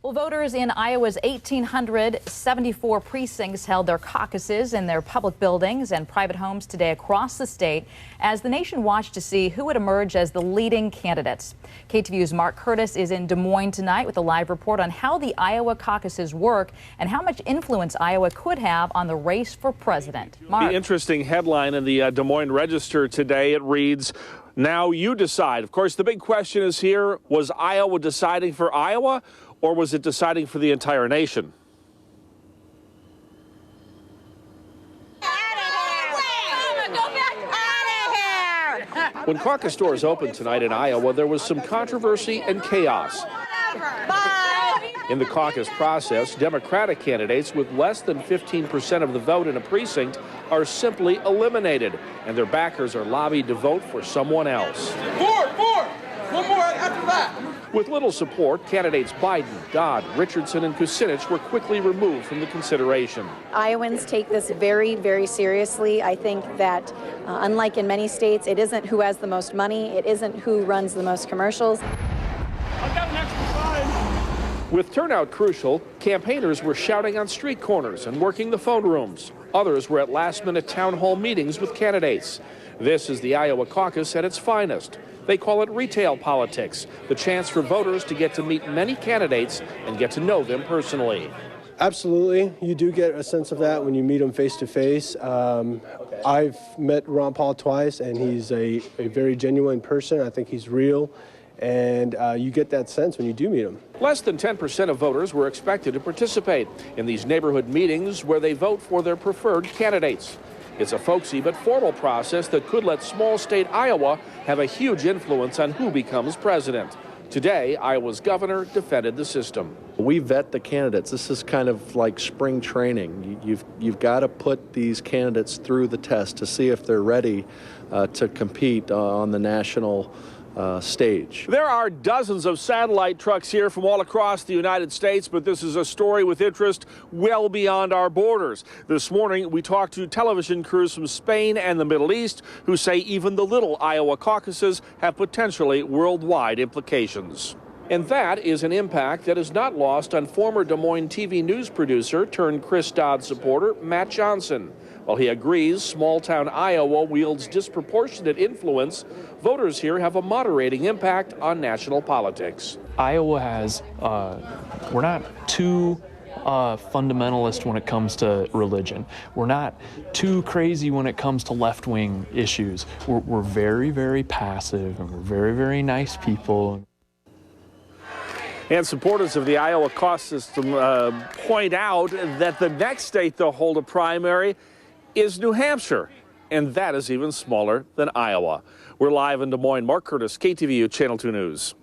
Well, voters in Iowa's 1,874 precincts held their caucuses in their public buildings and private homes today across the state as the nation watched to see who would emerge as the leading candidates. KTVU's Mark Curtis is in Des Moines tonight with a live report on how the Iowa caucuses work and how much influence Iowa could have on the race for president. Mark. The interesting headline in the Des Moines Register today, it reads, "Now you decide." Of course, the big question is here, was Iowa deciding for Iowa? Or was it deciding for the entire nation? When caucus doors opened tonight in Iowa, there was some controversy and chaos. In the caucus process, Democratic candidates with less than 15% of the vote in a precinct are simply eliminated, and their backers are lobbied to vote for someone else. Four! One more after that. With little support, candidates Biden, Dodd, Richardson, and Kucinich were quickly removed from the consideration. Iowans take this very, very seriously. I think that, unlike in many states, it isn't who has the most money. It isn't who runs the most commercials. I've got an extra sign. With turnout crucial, campaigners were shouting on street corners and working the phone rooms. Others were at last-minute town hall meetings with candidates. This is the Iowa caucus at its finest. They call it retail politics, the chance for voters to get to meet many candidates and get to know them personally. Absolutely. You do get a sense of that when you meet them face to face. I've met Ron Paul twice, and he's a very genuine person. I think he's real, and you get that sense when you do meet him. Less than 10% of voters were expected to participate in these neighborhood meetings where they vote for their preferred candidates. It's a folksy but formal process that could let small state Iowa have a huge influence on who becomes president. Today, Iowa's governor defended the system. We vet the candidates. This is kind of like spring training. You've got to put these candidates through the test to see if they're ready to compete on the national stage. There are dozens of satellite trucks here from all across the United States, but this is a story with interest well beyond our borders. This morning, we talked to television crews from Spain and the Middle East who say even the little Iowa caucuses have potentially worldwide implications. And that is an impact that is not lost on former Des Moines TV news producer turned Chris Dodd supporter Matt Johnson. While he agrees small-town Iowa wields disproportionate influence, voters here have a moderating impact on national politics. Iowa has, we're not too fundamentalist when it comes to religion. We're not too crazy when it comes to left-wing issues. We're very, very passive, and we're very, very nice people. And supporters of the Iowa cost system point out that the next state to hold a primary is New Hampshire, and that is even smaller than Iowa. We're live in Des Moines. Mark Curtis, KTVU Channel 2 News.